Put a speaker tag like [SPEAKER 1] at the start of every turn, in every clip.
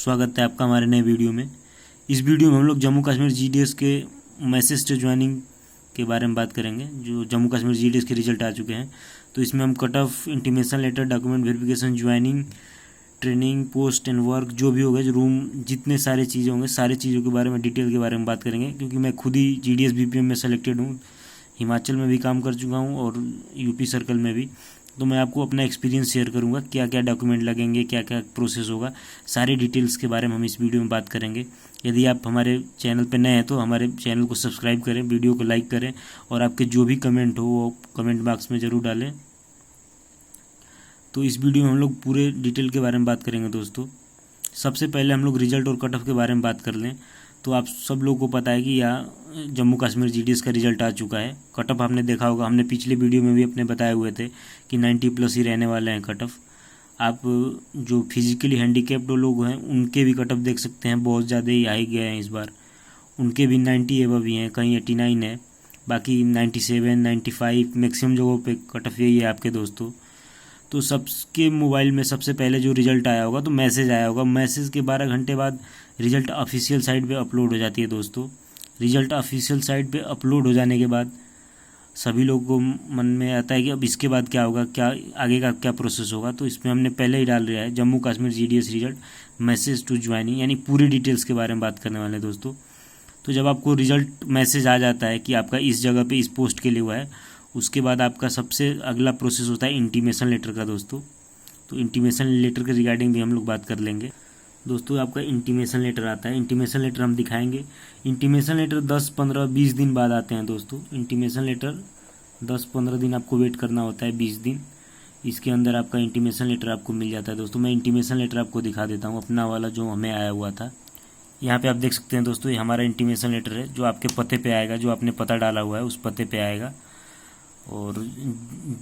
[SPEAKER 1] स्वागत है आपका हमारे नए वीडियो में। इस वीडियो में हम लोग जम्मू कश्मीर जीडीएस के मैसेज टू ज्वाइनिंग के बारे में बात करेंगे। जो जम्मू कश्मीर जीडीएस के रिजल्ट आ चुके हैं, तो इसमें हम cut off, intimation letter, document verification, joining, training, post and work, जो भी होगा, जो रूम, जितने सारे चीज़ें होंगे, सारी चीज़ों के बारे में, डिटेल के बारे में बात करेंगे। क्योंकि मैं खुद ही जीडीएस बीपीएम में सेलेक्टेड हूँ, हिमाचल में भी काम कर चुका हूँ और यूपी सर्कल में भी। तो मैं आपको अपना एक्सपीरियंस शेयर करूंगा, क्या क्या डॉक्यूमेंट लगेंगे, क्या क्या प्रोसेस होगा, सारी डिटेल्स के बारे में हम इस वीडियो में बात करेंगे। यदि आप हमारे चैनल पर नए हैं तो हमारे चैनल को सब्सक्राइब करें, वीडियो को लाइक करें और आपके जो भी कमेंट हो वो कमेंट बॉक्स में ज़रूर डालें। तो इस वीडियो में हम लोग पूरे डिटेल के बारे में बात करेंगे दोस्तों। सबसे पहले हम लोग रिजल्ट और कट ऑफ के बारे में बात कर लें। तो आप सब लोगों को पता है कि यहाँ जम्मू कश्मीर जीडीएस का रिजल्ट आ चुका है। कट ऑफ आपने देखा होगा, हमने पिछले वीडियो में भी अपने बताए हुए थे कि 90+ ही रहने वाले हैं कट ऑफ। आप जो फिजिकली हैंडीकैप्ड लोग हैं उनके भी कट ऑफ देख सकते हैं, बहुत ज़्यादा ही हाई गए हैं इस बार। उनके भी 90 एबव ही हैं, कहीं 89 है, बाकी 97, 95 मैक्सिमम जगहों पे कट ऑफ यही है आपके दोस्तों। तो सबके मोबाइल में सबसे पहले जो रिजल्ट आया होगा तो मैसेज आया होगा। मैसेज के 12 घंटे बाद रिजल्ट ऑफिशियल साइट पे अपलोड हो जाती है दोस्तों। रिजल्ट ऑफिशियल साइट पे अपलोड हो जाने के बाद सभी लोगों को मन में आता है कि अब इसके बाद क्या होगा, क्या आगे का क्या प्रोसेस होगा। तो इसमें हमने पहले ही डाल दिया है Jammu Kashmir GDS result message to joining, यानी पूरी डिटेल्स के बारे में बात करने वाले हैं दोस्तों। तो जब आपको रिजल्ट मैसेज आ जाता है कि आपका इस जगह पे इस पोस्ट के लिए हुआ है, उसके बाद आपका सबसे अगला प्रोसेस होता है इंटीमेशन लेटर का दोस्तों। तो इंटीमेशन लेटर के रिगार्डिंग भी हम लोग बात कर लेंगे दोस्तों। आपका इंटीमेशन लेटर आता है, इंटीमेशन लेटर हम दिखाएंगे। इंटीमेशन लेटर 10, 15, 20 दिन बाद आते हैं दोस्तों। इंटीमेशन लेटर 10-15 दिन आपको वेट करना होता है, 20 दिन। इसके अंदर आपका इंटीमेशन लेटर आपको मिल जाता है दोस्तों। मैं इंटीमेशन लेटर आपको दिखा देता हूँ, अपना वाला जो हमें आया हुआ था। यहाँ पे आप देख सकते हैं दोस्तों, ये हमारा इंटीमेशन लेटर है जो आपके पते पे आएगा, जो आपने पता डाला हुआ है उस पते पे आएगा और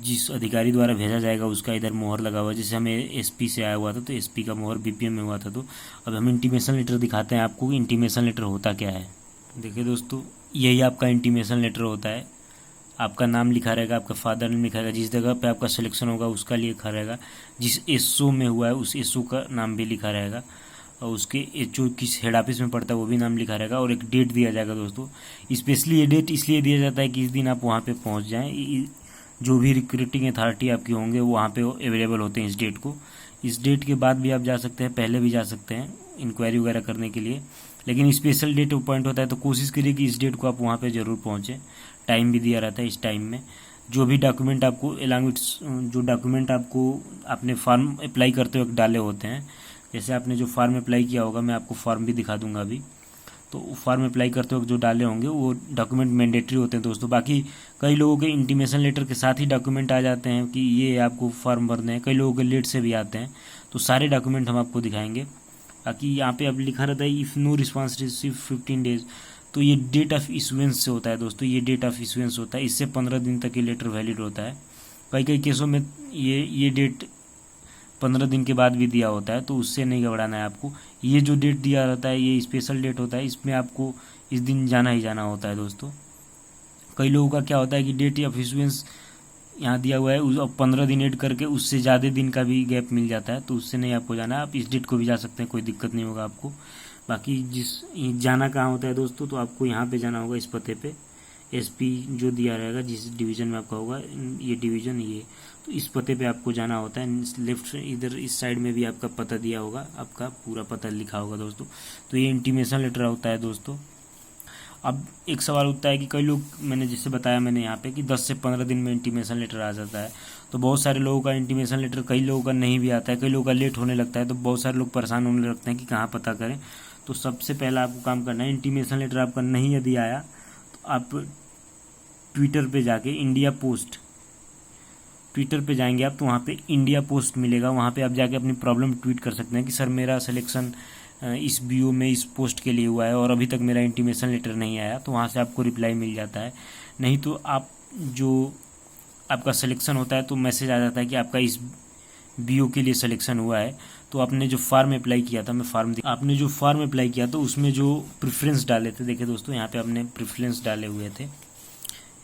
[SPEAKER 1] जिस अधिकारी द्वारा भेजा जाएगा उसका इधर मोहर लगा हुआ है। जैसे हमें एसपी से आया हुआ था तो एसपी का मोहर बीपीएम में हुआ था। तो अब हम इंटीमेशन लेटर दिखाते हैं आपको कि इंटीमेशन लेटर होता क्या है। देखिए दोस्तों, यही आपका इंटीमेशन लेटर होता है। आपका नाम लिखा रहेगा, आपका फादर नेम लिखा रहेगा, जिस जगह पे आपका सिलेक्शन होगा उसका लिखा रहेगा, जिस एसओ में हुआ है उस एसओ का नाम भी लिखा रहेगा और उसके जो किस हेड ऑफिस में पड़ता है वो भी नाम लिखा रहेगा और एक डेट दिया जाएगा दोस्तों। स्पेशली ये डेट इसलिए दिया जाता है कि इस दिन आप वहाँ पे पहुँच जाएं। जो भी रिक्रूटिंग अथॉरिटी आपकी होंगे वो वहाँ पे अवेलेबल होते हैं इस डेट को। इस डेट के बाद भी आप जा सकते हैं, पहले भी जा सकते हैं इंक्वायरी वगैरह करने के लिए, लेकिन स्पेशल डेट पॉइंट होता है तो कोशिश करिए कि इस डेट को आप वहाँ पर ज़रूर पहुँचें। टाइम भी दिया रहता है इस टाइम में। जो भी डॉक्यूमेंट आपको अलॉन्ग विथ जो डॉक्यूमेंट आपको आपने फॉर्म अप्लाई करते वक्त डाले होते हैं, जैसे आपने जो फॉर्म अप्लाई किया होगा, मैं आपको फॉर्म भी दिखा दूंगा अभी। तो फॉर्म अप्लाई करते वक्त जो डाले होंगे वो डॉक्यूमेंट मैंडेटरी होते हैं दोस्तों। बाकी कई लोगों के इंटीमेशन लेटर के साथ ही डॉक्यूमेंट आ जाते हैं कि ये आपको फॉर्म भरने हैं, कई लोगों के लेट से भी आते हैं। तो सारे डॉक्यूमेंट हम आपको दिखाएंगे। बाकी यहाँ पे अब लिखा रहता है if no response receive 15 days, तो ये डेट ऑफ इशुएंस से होता है दोस्तों। ये डेट ऑफ इशुएंस होता है, इससे 15 दिन तक ये लेटर वैलिड होता है। कई कई केसों में ये डेट 15 दिन के बाद भी दिया होता है, तो उससे नहीं घबराना है आपको। ये जो डेट दिया रहता है ये स्पेशल डेट होता है, इसमें आपको इस दिन जाना ही जाना होता है दोस्तों। कई लोगों का क्या होता है कि डेट ऑफ इशुएंस यहाँ दिया हुआ है, उस 15 दिन ऐड करके उससे ज़्यादा दिन का भी गैप मिल जाता है, तो उससे नहीं आपको जाना है। आप इस डेट को भी जा सकते हैं, कोई दिक्कत नहीं होगा आपको। बाकी जाना कहाँ होता है दोस्तों, तो आपको यहाँ पे जाना होगा इस पते पे। एसपी जो दिया रहेगा जिस डिवीज़न में आपका होगा, ये डिवीज़न ये, तो इस पते पे आपको जाना होता है। लेफ्ट इधर इस साइड में भी आपका पता दिया होगा, आपका पूरा पता लिखा होगा दोस्तों। तो ये इंटीमेशन लेटर होता है दोस्तों। अब एक सवाल उठता है कि कई लोग, मैंने जैसे बताया मैंने यहाँ पे कि 10 से 15 दिन में इंटीमेशन लेटर आ जाता है। तो बहुत सारे लोगों का इंटीमेशन लेटर, कई लोगों का नहीं भी आता है, कई लोगों का लेट होने लगता है। तो बहुत सारे लोग परेशान होने लगते हैं कि कहाँ पता करें। तो सबसे पहला आपको काम करना है, इंटीमेशन लेटर आपका नहीं यदि आया तो आप ट्विटर पे जाके इंडिया पोस्ट, ट्विटर पे जाएंगे आप तो वहाँ पे इंडिया पोस्ट मिलेगा। वहाँ पे आप जाके अपनी प्रॉब्लम ट्वीट कर सकते हैं कि सर मेरा सिलेक्शन इस बीओ में इस पोस्ट के लिए हुआ है और अभी तक मेरा इंटीमेशन लेटर नहीं आया। तो वहाँ से आपको रिप्लाई मिल जाता है। नहीं तो आप जो आपका सिलेक्शन होता है तो मैसेज आ जाता है कि आपका इस बीओ के लिए सिलेक्शन हुआ है। तो आपने जो फॉर्म अप्लाई किया था, आपने जो फॉर्म अप्लाई किया तो उसमें जो प्रेफरेंस डाले थे, देखिए दोस्तों यहाँ पे आपने प्रेफरेंस डाले हुए थे,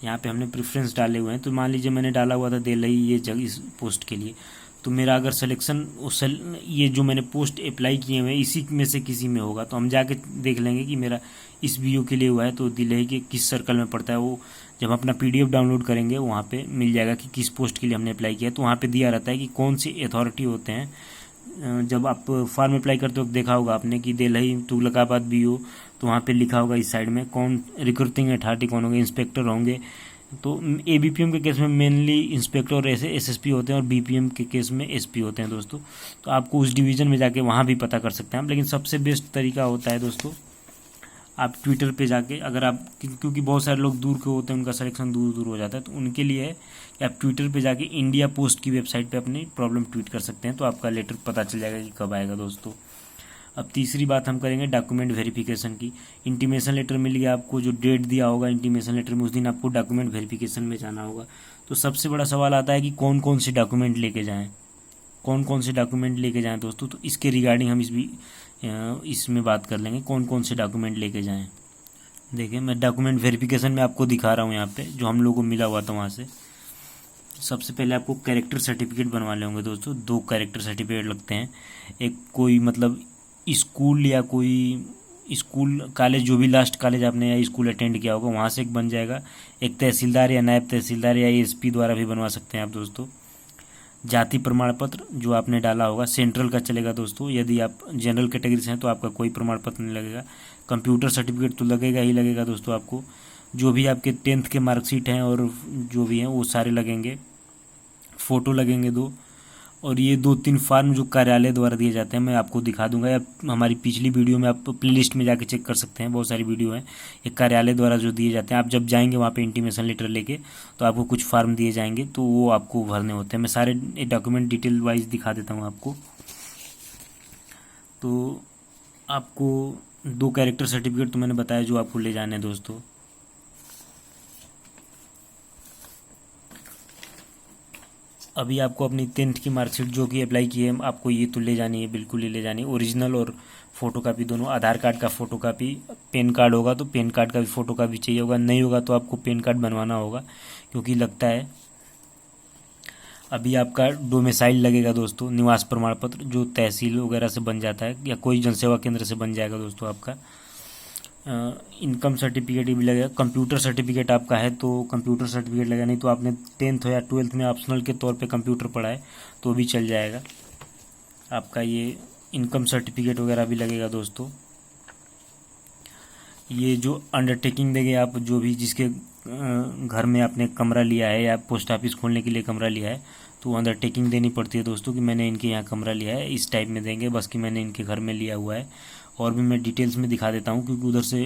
[SPEAKER 1] यहाँ पे हमने प्रेफरेंस डाले हुए हैं। तो मान लीजिए मैंने डाला हुआ था दिल्ली ये जगह इस पोस्ट के लिए, तो मेरा अगर सिलेक्शन ये जो मैंने पोस्ट अप्लाई किए हुए हैं इसी में से किसी में होगा तो हम जाके देख लेंगे कि मेरा इस बीओ के लिए हुआ है तो दिल्ली के किस सर्कल में पड़ता है। वो जब हम अपना पीडीएफ डाउनलोड करेंगे वहाँ पे मिल जाएगा कि किस पोस्ट के लिए हमने अप्लाई किया। तो वहाँ पे दिया रहता है कि कौन सी अथॉरिटी होते हैं। जब आप फॉर्म अप्लाई करते हो देखा होगा आपने कि दिल्ली तुगलकाबाद बीओ, तो वहाँ पे लिखा होगा इस साइड में कौन रिक्रूटिंग अथॉरिटी कौन होंगे, इंस्पेक्टर होंगे। तो एबीपीएम के केस में मेनली इंस्पेक्टर और ऐसे एसएसपी होते हैं और बीपीएम के केस में एसपी होते हैं दोस्तों। तो आपको उस डिवीज़न में जाके वहाँ भी पता कर सकते हैं आप। लेकिन सबसे बेस्ट तरीका होता है दोस्तों आप ट्विटर पे जाके, अगर आप क्योंकि बहुत सारे लोग दूर के होते हैं उनका सिलेक्शन दूर दूर हो जाता है, तो उनके लिए है कि आप ट्विटर पे जाके इंडिया पोस्ट की वेबसाइट पे अपनी प्रॉब्लम ट्वीट कर सकते हैं तो आपका लेटर पता चल जाएगा कि कब आएगा दोस्तों। अब तीसरी बात हम करेंगे डॉक्यूमेंट वेरिफिकेशन की। इंटीमेशन लेटर मिल गया आपको, जो डेट दिया होगा इंटीमेशन लेटर में उस दिन आपको डॉक्यूमेंट वेरिफिकेशन में जाना होगा। तो सबसे बड़ा सवाल आता है कि कौन कौन से डॉक्यूमेंट लेके जाएं, कौन कौन से डॉक्यूमेंट लेके जाएं दोस्तों। तो इसके रिगार्डिंग हम इसमें बात कर लेंगे कौन कौन से डॉक्यूमेंट लेके जाएं। देखिए मैं डॉक्यूमेंट वेरिफिकेशन में आपको दिखा रहा हूँ यहाँ पे जो हम लोगों को मिला हुआ था वहाँ से। सबसे पहले आपको कैरेक्टर सर्टिफिकेट बनवाने होंगे दोस्तों। 2 कैरेक्टर सर्टिफिकेट लगते हैं। एक कोई मतलब स्कूल या कोई स्कूल कॉलेज जो भी लास्ट कॉलेज आपने या स्कूल अटेंड किया होगा वहाँ से एक बन जाएगा। एक तहसीलदार या नायब तहसीलदार या एसपी द्वारा भी बनवा सकते हैं आप दोस्तों। जाति प्रमाण पत्र जो आपने डाला होगा सेंट्रल का चलेगा दोस्तों। यदि आप जनरल कैटेगरी से हैं तो आपका कोई प्रमाण पत्र नहीं लगेगा। कंप्यूटर सर्टिफिकेट तो लगेगा ही लगेगा दोस्तों आपको। जो भी आपके 10th के मार्कशीट हैं और जो भी हैं वो सारे लगेंगे। फ़ोटो लगेंगे 2। और ये 2-3 फॉर्म जो कार्यालय द्वारा दिए जाते हैं मैं आपको दिखा दूंगा, या हमारी पिछली वीडियो में आप प्लेलिस्ट में जाके चेक कर सकते हैं, बहुत सारी वीडियो हैं। ये कार्यालय द्वारा जो दिए जाते हैं, आप जब जाएंगे वहाँ पे इंटीमेशन लेटर लेके तो आपको कुछ फॉर्म दिए जाएंगे तो वो आपको भरने होते हैं। मैं सारे डॉक्यूमेंट डिटेल वाइज दिखा देता हूँ आपको। तो आपको 2 कैरेक्टर सर्टिफिकेट तो मैंने बताया जो आपको ले जाने हैं दोस्तों। अभी आपको अपनी 10th की मार्कशीट जो कि अप्लाई की है आपको ये तो ले जानी है, बिल्कुल ही ले जानी है। ओरिजिनल और फोटो कापी दोनों। आधार कार्ड का फोटो कापी, पैन कार्ड होगा तो पैन कार्ड का भी फोटो कापी चाहिए होगा, नहीं होगा तो आपको पैन कार्ड बनवाना होगा क्योंकि लगता है। अभी आपका डोमिसाइल लगेगा दोस्तों, निवास प्रमाण पत्र जो तहसील वगैरह से बन जाता है या कोई जनसेवा केंद्र से बन जाएगा दोस्तों आपका। इनकम सर्टिफिकेट भी लगेगा। कंप्यूटर सर्टिफिकेट आपका है तो कंप्यूटर सर्टिफिकेट लगेगा, नहीं तो आपने 10th या 12th में ऑप्शनल के तौर पे कंप्यूटर पढ़ा है तो भी चल जाएगा आपका। ये इनकम सर्टिफिकेट वगैरह भी लगेगा दोस्तों। ये जो अंडरटेकिंग देंगे आप, जो भी जिसके घर में आपने कमरा लिया है या पोस्ट ऑफिस खोलने के लिए कमरा लिया है तो अंडरटेकिंग देनी पड़ती है दोस्तों कि मैंने इनके यहाँ कमरा लिया है, इस टाइप में देंगे बस कि मैंने इनके घर में लिया हुआ है। और भी मैं डिटेल्स में दिखा देता हूँ क्योंकि उधर से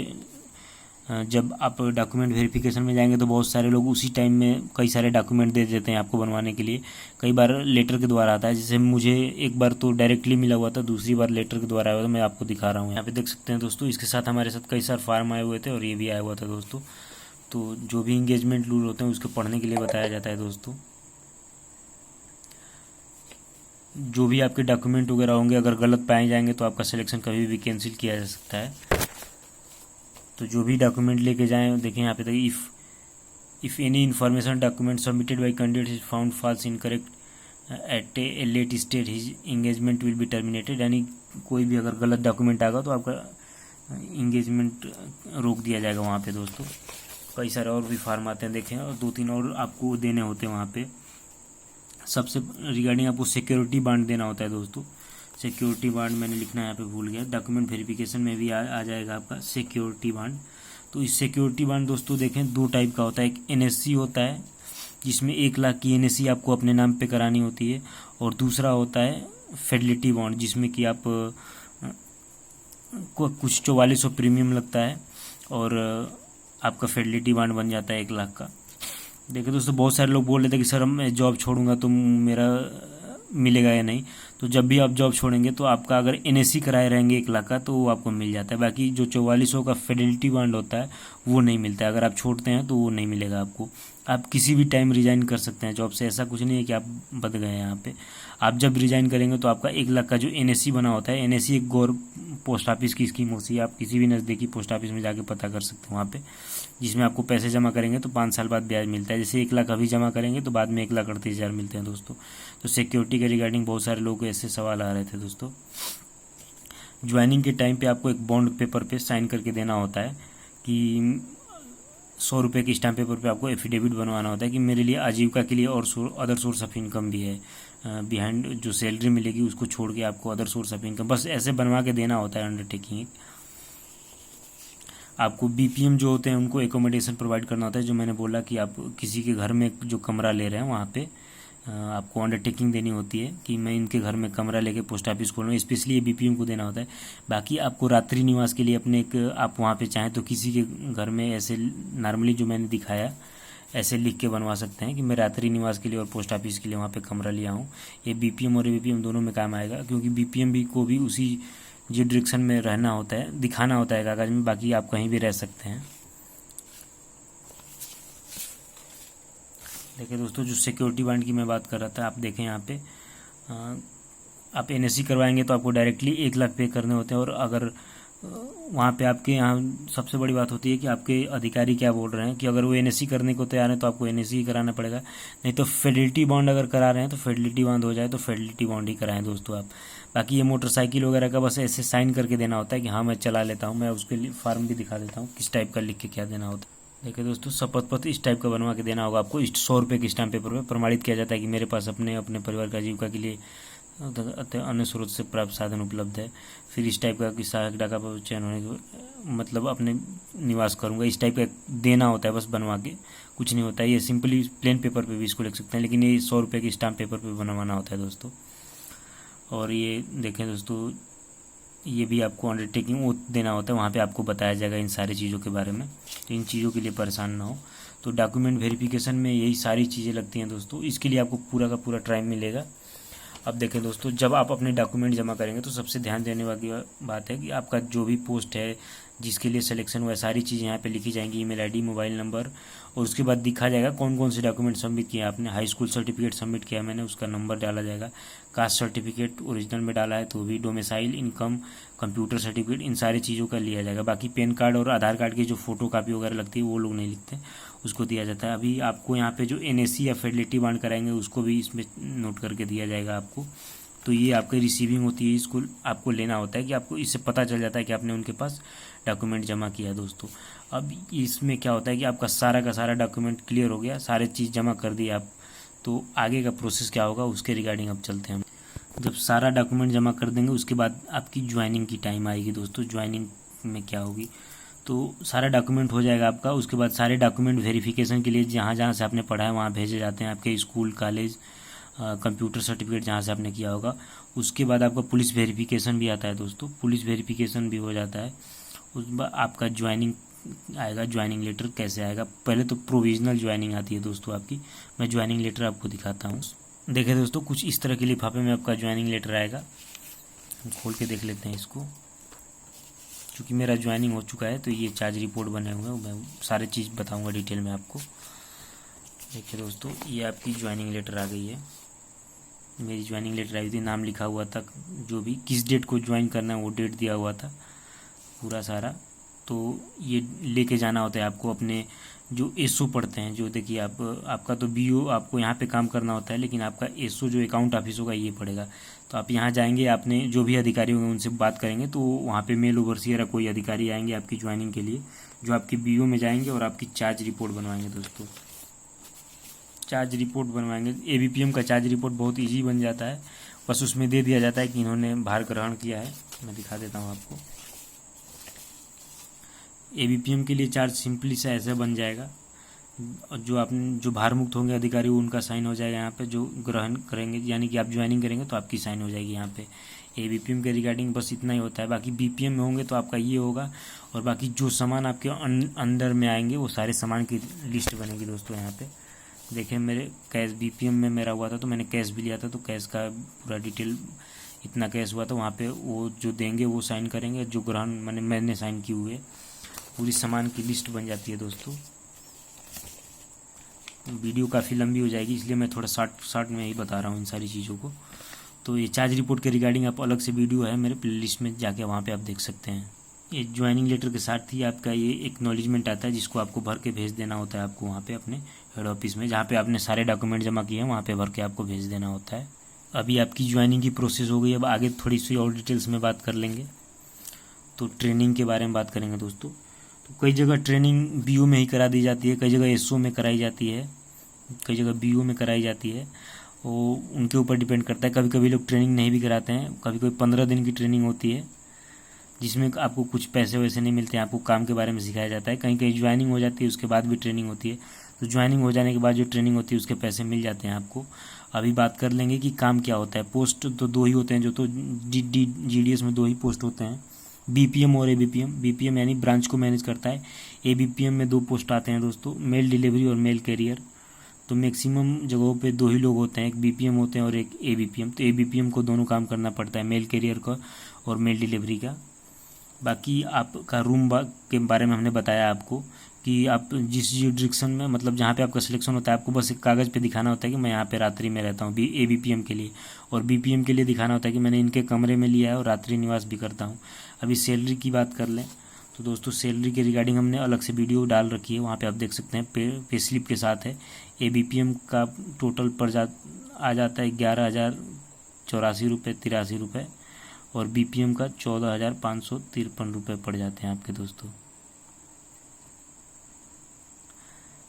[SPEAKER 1] जब आप डॉक्यूमेंट वेरिफिकेशन में जाएंगे तो बहुत सारे लोग उसी टाइम में कई सारे डॉक्यूमेंट दे देते हैं आपको बनवाने के लिए। कई बार लेटर के द्वारा आता है, जैसे मुझे एक बार तो डायरेक्टली मिला हुआ था, दूसरी बार लेटर के द्वारा आया हुआ था। मैं आपको दिखा रहा हूँ, यहाँ पे देख सकते हैं दोस्तों। इसके साथ हमारे साथ कई सारे फॉर्म आए हुए थे और ये भी आया हुआ था दोस्तों। तो जो भी इंगेजमेंट रूल होते हैं उसको पढ़ने के लिए बताया जाता है दोस्तों। जो भी आपके डॉक्यूमेंट वगैरह होंगे अगर गलत पाए जाएंगे तो आपका सिलेक्शन कभी भी कैंसिल किया जा सकता है। तो जो भी डॉक्यूमेंट लेके जाएं, देखें यहाँ पे तक if any information document submitted by candidate is found false incorrect at a late stage his engagement will be terminated. यानी कोई भी अगर गलत डॉक्यूमेंट आएगा तो आपका इंगेजमेंट रोक दिया जाएगा वहाँ पे दोस्तों। कई सारे और भी फॉर्म आते हैं देखें, और 2-3 और आपको देने होते हैं वहाँ पे। सबसे रिगार्डिंग आपको सिक्योरिटी बांड देना होता है दोस्तों। सिक्योरिटी बांड मैंने लिखना यहाँ पे भूल गया, डॉक्यूमेंट वेरिफिकेशन में भी आ जाएगा आपका सिक्योरिटी बांड। तो इस सिक्योरिटी बांड दोस्तों देखें 2 टाइप का होता है। एक एनएससी होता है जिसमें 1 लाख की एनएससी आपको अपने नाम पे करानी होती है, और दूसरा होता है फिडेलिटी बॉन्ड जिसमें कि आप कुछ 4400 प्रीमियम लगता है और आपका फिडेलिटी बॉन्ड बन जाता है 1 लाख का। देखिए दोस्तों बहुत सारे लोग बोल रहे थे कि सर मैं जॉब छोड़ूंगा तो मेरा मिलेगा या नहीं। तो जब भी आप जॉब छोड़ेंगे तो आपका अगर एनएससी कराए रहेंगे 1 लाख का तो वो आपको मिल जाता है। बाकी जो 4400 का फिडेलिटी बॉन्ड होता है वो नहीं मिलता है। अगर आप छोड़ते हैं तो वो नहीं मिलेगा आपको। आप किसी भी टाइम रिजाइन कर सकते हैं जॉब से, ऐसा कुछ नहीं है कि आप बद गए हैं यहाँ पे। आप जब रिजाइन करेंगे तो आपका 1 लाख का जो एनएससी बना होता है, एनएससी एक पोस्ट ऑफिस की स्कीम होती है, आप किसी भी नज़दीकी पोस्ट ऑफिस में जाके पता कर सकते हैं वहाँ पे, जिसमें आपको पैसे जमा करेंगे तो 5 साल बाद ब्याज मिलता है। जैसे 1 लाख अभी जमा करेंगे तो बाद में 1,38,000 मिलते हैं दोस्तों। तो सिक्योरिटी के रिगार्डिंग बहुत सारे लोगों को ऐसे सवाल आ रहे थे दोस्तों। ज्वाइनिंग के टाइम पे आपको एक बॉन्ड पेपर पे साइन करके देना होता है कि 100 रुपये के स्टैम्प पेपर पे आपको एफिडेविट बनवाना होता है कि मेरे लिए आजीविका के लिए और अदर सोर्स ऑफ इनकम भी है, बिहाइंड जो सैलरी मिलेगी उसको छोड़ के आपको अदर सोर्स ऑफ इनकम, बस ऐसे बनवा के देना होता है अंडरटेकिंग। आपको बीपीएम जो होते हैं उनको एकोमोडेशन प्रोवाइड करना होता है, जो मैंने बोला कि आप किसी के घर में जो कमरा ले रहे हैं वहाँ पे आपको अंडरटेकिंग देनी होती है कि मैं इनके घर में कमरा लेके पोस्ट ऑफिस खोलूँ, स्पेशली ये बीपीएम को देना होता है। बाकी आपको रात्रि निवास के लिए अपने एक आप वहाँ पे चाहें तो किसी के घर में ऐसे नॉर्मली जो मैंने दिखाया ऐसे लिख के बनवा सकते हैं कि मैं रात्रि निवास के लिए और पोस्ट ऑफिस के लिए वहाँ पे कमरा लिया हूँ। ये बीपीएम और एबीपीएम दोनों में काम आएगा, क्योंकि बीपीएम भी को भी उसी जो डायरेक्शन में रहना होता है, दिखाना होता है कागज़ में, बाकी आप कहीं भी रह सकते हैं। देखिए दोस्तों, जो सिक्योरिटी बॉन्ड की मैं बात कर रहा था, आप देखें यहाँ पे आप एनएससी करवाएंगे तो आपको डायरेक्टली 1 लाख पे करने होते हैं। और अगर वहाँ पे आपके यहाँ सबसे बड़ी बात होती है कि आपके अधिकारी क्या बोल रहे हैं कि अगर वो एनएससी करने को तैयार है तो आपको एनएससी ही कराना पड़ेगा, नहीं तो फेडरलिटी बॉन्ड अगर करा रहे हैं तो फेडरलिटी बॉन्ड हो जाए तो फेडरलिटी बॉन्ड ही कराएं दोस्तों आप। बाकी ये मोटरसाइकिल वगैरह का बस ऐसे साइन करके देना होता है कि हाँ मैं चला लेता हूँ। मैं उसके लिए फॉर्म भी दिखा देता हूँ किस टाइप का लिख के क्या देना होता है। देखिए दोस्तों, शपथ पत्र इस टाइप का बनवा के देना होगा आपको। 100 रुपये के स्टैम्प पेपर पर प्रमाणित किया जाता है कि मेरे पास अपने परिवार का आजीविका के लिए अन्य स्रोत से प्राप्त साधन उपलब्ध है। फिर इस टाइप का कि सहायक डाका पर चयन होने के मतलब अपने निवास करूंगा, इस टाइप का देना होता है बस बनवा के, कुछ नहीं होता है। ये सिंपली प्लेन पेपर पे भी इसको लिख सकते हैं, लेकिन ये 100 रुपये के स्टैम्प पेपर पे बनवाना होता है दोस्तों। और ये देखें दोस्तों, ये भी आपको अंडरटेकिंग वो देना होता है, वहाँ पे आपको बताया जाएगा इन सारी चीज़ों के बारे में, तो इन चीज़ों के लिए परेशान ना हो। तो डॉक्यूमेंट वेरिफिकेशन में यही सारी चीज़ें लगती हैं दोस्तों, इसके लिए आपको पूरा का पूरा टाइम मिलेगा। अब देखें दोस्तों, जब आप अपने डॉक्यूमेंट जमा करेंगे तो सबसे ध्यान देने वाली बात है कि आपका जो भी पोस्ट है जिसके लिए सिलेक्शन हुआ है सारी चीज़ें यहाँ पे लिखी जाएंगी, ईमेल आईडी, मोबाइल नंबर, और उसके बाद दिखा जाएगा कौन कौन से डॉक्यूमेंट सबमिट किए आपने। हाई स्कूल सर्टिफिकेट सबमिट किया मैंने, उसका नंबर डाला जाएगा। कास्ट सर्टिफिकेट ओरिजिनल में डाला है तो भी, डोमिसाइल, इनकम, कंप्यूटर सर्टिफिकेट, इन सारी चीज़ों का लिया जाएगा। बाकी पैन कार्ड और आधार कार्ड की जो फोटो कापी वगैरह लगती है वो लोग नहीं लिखते, उसको दिया जाता है। अभी आपको यहाँ पे जो एनएससी या फेडरलिटी बॉन्ड कराएंगे उसको भी इसमें नोट करके दिया जाएगा आपको। तो ये आपकी रिसीविंग होती है, इसको आपको लेना होता है कि आपको इससे पता चल जाता है कि आपने उनके पास डॉक्यूमेंट जमा किया दोस्तों। अब इसमें क्या होता है कि आपका सारा का सारा डॉक्यूमेंट क्लियर हो गया, सारे चीज़ जमा कर दिए आप, तो आगे का प्रोसेस क्या होगा उसके रिगार्डिंग अब चलते हैं। जब सारा डॉक्यूमेंट जमा कर देंगे उसके बाद आपकी ज्वाइनिंग की टाइम आएगी दोस्तों। ज्वाइनिंग में क्या होगी, तो सारा डॉक्यूमेंट हो जाएगा आपका। उसके बाद सारे डॉक्यूमेंट वेरिफिकेशन के लिए जहाँ जहाँ से आपने पढ़ा है वहाँ भेजे जाते हैं, आपके स्कूल, कॉलेज, कंप्यूटर सर्टिफिकेट जहाँ से आपने किया होगा। उसके बाद आपका पुलिस वेरिफिकेशन भी आता है दोस्तों, पुलिस वेरिफिकेशन भी हो जाता है। उस बाद आपका ज्वाइनिंग आएगा। ज्वाइनिंग लेटर कैसे आएगा, पहले तो प्रोविजनल ज्वाइनिंग आती है दोस्तों आपकी। मैं ज्वाइनिंग लेटर आपको दिखाता हूँ। देखिए दोस्तों, कुछ इस तरह के लिफाफे में आपका ज्वाइनिंग लेटर आएगा। हम खोल के देख लेते हैं इसको। क्योंकि मेरा ज्वाइनिंग हो चुका है तो ये चार्ज रिपोर्ट बने हुए हैं, मैं सारी चीज़ बताऊँगा डिटेल में आपको। देखिए दोस्तों, ये आपकी ज्वाइनिंग लेटर आ गई है। मेरी ज्वाइनिंग लेटर आई थी, नाम लिखा हुआ था, जो भी किस डेट को ज्वाइन करना है वो डेट दिया हुआ था पूरा सारा। तो ये लेके जाना होता है आपको अपने जो एसओ पढ़ते हैं, जो देखिए आपका तो बीओ आपको यहाँ पे काम करना होता है, लेकिन आपका एसओ जो अकाउंट ऑफिस होगा ये पड़ेगा। तो आप यहाँ जाएंगे, आपने जो भी अधिकारी होंगे उनसे बात करेंगे, तो वहाँ पे मेल ओवरसीयर या कोई अधिकारी आएंगे आपकी ज्वाइनिंग के लिए, जो आपके बीओ में जाएंगे और आपकी चार्ज रिपोर्ट बनवाएंगे दोस्तों। चार्ज रिपोर्ट बनवाएंगे, एबीपीएम का चार्ज रिपोर्ट बहुत ईजी बन जाता है, बस उसमें दे दिया जाता है कि इन्होंने भार ग्रहण किया है। मैं दिखा देता हूँ आपको। एबीपीएम के लिए चार्ज सिंपली से ऐसे बन जाएगा, और जो भार मुक्त होंगे अधिकारी उनका साइन हो जाएगा यहाँ पे, जो ग्रहण करेंगे यानी कि आप ज्वाइनिंग करेंगे तो आपकी साइन हो जाएगी यहाँ पे। एबीपीएम के रिगार्डिंग बस इतना ही होता है। बाकी बीपीएम में होंगे तो आपका ये होगा, और बाकी जो सामान आपके अंदर में आएंगे वो सारे सामान की लिस्ट बनेगी दोस्तों। यहाँ पे देखें, मेरे कैश बीपीएम में मेरा हुआ था तो मैंने कैश भी लिया था, तो कैश का पूरा डिटेल इतना कैश हुआ था, वहाँ पे वो जो देंगे वो साइन करेंगे, जो ग्रहण मैंने साइन किए हुए पूरी सामान की लिस्ट बन जाती है दोस्तों। वीडियो काफ़ी लंबी हो जाएगी इसलिए मैं थोड़ा शॉर्ट में ही बता रहा हूँ इन सारी चीज़ों को। तो ये चार्ज रिपोर्ट के रिगार्डिंग आप अलग से वीडियो है मेरे प्लेलिस्ट में, जाके वहाँ पे आप देख सकते हैं। ये ज्वाइनिंग लेटर के साथ ही आपका ये एक्नॉलेजमेंट आता है, जिसको आपको भर के भेज देना होता है आपको वहाँ पे अपने हेड ऑफिस में, जहाँ पे आपने सारे डॉक्यूमेंट जमा किए हैं वहाँ पे भर के आपको भेज देना होता है। अभी आपकी ज्वाइनिंग की प्रोसेस हो गई, अब आगे थोड़ी सी और डिटेल्स में बात कर लेंगे। तो ट्रेनिंग के बारे में बात करेंगे दोस्तों। तो कई जगह ट्रेनिंग बीओ में ही करा दी जाती है, कई जगह एसओ में कराई जाती है, कई जगह बीओ में कराई जाती है। वो उनके ऊपर डिपेंड करता है। कभी कभी लोग ट्रेनिंग नहीं भी कराते हैं, कभी कोई 15 दिन की ट्रेनिंग होती है जिसमें आपको कुछ पैसे वैसे नहीं मिलते हैं, आपको काम के बारे में सिखाया जाता है। कहीं कहीं ज्वाइनिंग हो जाती है, उसके बाद भी ट्रेनिंग होती है। तो ज्वाइनिंग हो जाने के बाद जो ट्रेनिंग होती है उसके पैसे मिल जाते हैं आपको। अभी बात कर लेंगे कि काम क्या होता है। पोस्ट तो 2 ही होते हैं, जो तो जीडीएस में 2 ही पोस्ट होते हैं, बीपीएम और एबीपीएम। बीपीएम यानी ब्रांच को मैनेज करता है, एबीपीएम में 2 पोस्ट आते हैं दोस्तों, मेल डिलीवरी और मेल कैरियर। तो मैक्सिमम जगहों पे 2 ही लोग होते हैं, एक बीपीएम होते हैं और एक एबीपीएम। तो एबीपीएम को दोनों काम करना पड़ता है, मेल कैरियर का और मेल डिलीवरी का। बाकी आपका रूम के बारे में हमने बताया आपको कि आप जिस जुरिडिक्शन में, मतलब जहाँ पे आपका सिलेक्शन होता है, आपको बस एक कागज़ पे दिखाना होता है कि मैं यहाँ पे रात्रि में रहता हूँ एबीपीएम के लिए, और बीपीएम के लिए दिखाना होता है कि मैंने इनके कमरे में लिया है और रात्रि निवास भी करता हूँ। अभी सैलरी की बात कर लें तो दोस्तों, सैलरी के रिगार्डिंग हमने अलग से वीडियो डाल रखी है, वहाँ पे आप देख सकते हैं, पे स्लिप के साथ है। एबीपीएम का टोटल आ जाता है 11,084 रुपये 83 रुपये, और बीपीएम का 14,553 रुपये पड़ जाते हैं आपके दोस्तों।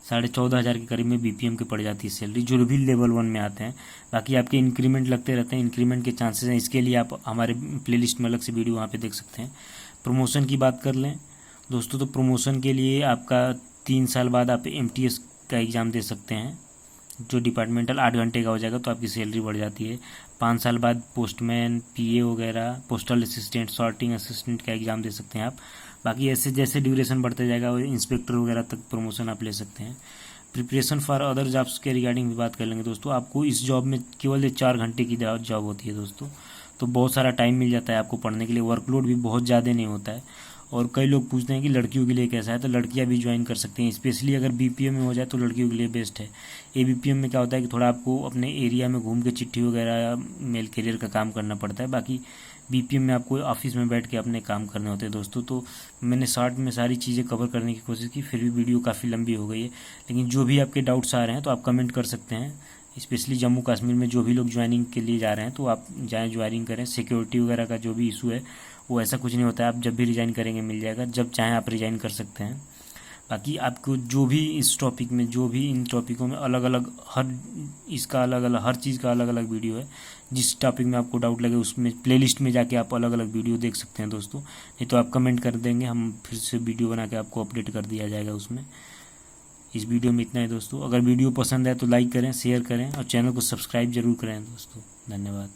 [SPEAKER 1] 14,500 के करीब में बीपीएम के पड़ जाती है सैलरी, जो भी लेवल 1 में आते हैं। बाकी आपके इंक्रीमेंट लगते रहते हैं, इंक्रीमेंट के चांसेस हैं, इसके लिए आप हमारे प्लेलिस्ट में अलग से वीडियो वहाँ पे देख सकते हैं। प्रमोशन की बात कर लें दोस्तों, तो प्रमोशन के लिए आपका 3 साल बाद आप एमटीएस का एग्ज़ाम दे सकते हैं, जो डिपार्टमेंटल 8 घंटे का हो जाएगा, तो आपकी सैलरी बढ़ जाती है। 5 साल बाद पोस्टमैन, पीए वगैरह, पोस्टल असिस्टेंट, सॉर्टिंग असिस्टेंट का एग्ज़ाम दे सकते हैं आप। बाकी ऐसे जैसे ड्यूरेशन बढ़ते जाएगा और इंस्पेक्टर वगैरह तक प्रमोशन आप ले सकते हैं। प्रिपरेशन फॉर अदर जॉब्स के रिगार्डिंग भी बात कर लेंगे दोस्तों। आपको इस जॉब में केवल 4 घंटे की जॉब होती है दोस्तों, तो बहुत सारा टाइम मिल जाता है आपको पढ़ने के लिए, वर्कलोड भी बहुत ज़्यादा नहीं होता है। और कई लोग पूछते हैं कि लड़कियों के लिए कैसा है, तो लड़कियां भी ज्वाइन कर सकती हैं, स्पेशली अगर बीपीएम में हो जाए तो लड़कियों के लिए बेस्ट है। एबीपीएम में क्या होता है कि थोड़ा आपको अपने एरिया में घूम के चिट्ठी वगैरह या मेल कैरियर का काम करना पड़ता है। बाकी बीपीएम में आपको ऑफिस में बैठ के अपने काम करने होते हैं दोस्तों। तो मैंने शॉर्ट में सारी चीज़ें कवर करने की कोशिश की, फिर भी वीडियो काफ़ी लंबी हो गई है। लेकिन जो भी आपके डाउट्स आ रहे हैं तो आप कमेंट कर सकते हैं। स्पेशली जम्मू कश्मीर में जो भी लोग ज्वाइनिंग के लिए जा रहे हैं तो आप जाएँ, ज्वाइनिंग करें। सिक्योरिटी वगैरह का जो भी इशू है वो ऐसा कुछ नहीं होता है, आप जब भी रिज़ाइन करेंगे मिल जाएगा, जब चाहें आप रिज़ाइन कर सकते हैं। बाकी आपको जो भी इस टॉपिक में, जो भी इन टॉपिकों में अलग अलग इसका अलग अलग हर चीज़ का अलग अलग वीडियो है। जिस टॉपिक में आपको डाउट लगे उसमें प्लेलिस्ट में जाके आप अलग अलग वीडियो देख सकते हैं दोस्तों। नहीं तो आप कमेंट कर देंगे, हम फिर से वीडियो बना के आपको अपडेट कर दिया जाएगा उसमें। इस वीडियो में इतना ही दोस्तों। अगर वीडियो पसंद है तो लाइक करें, शेयर करें और चैनल को सब्सक्राइब जरूर करें दोस्तों। धन्यवाद।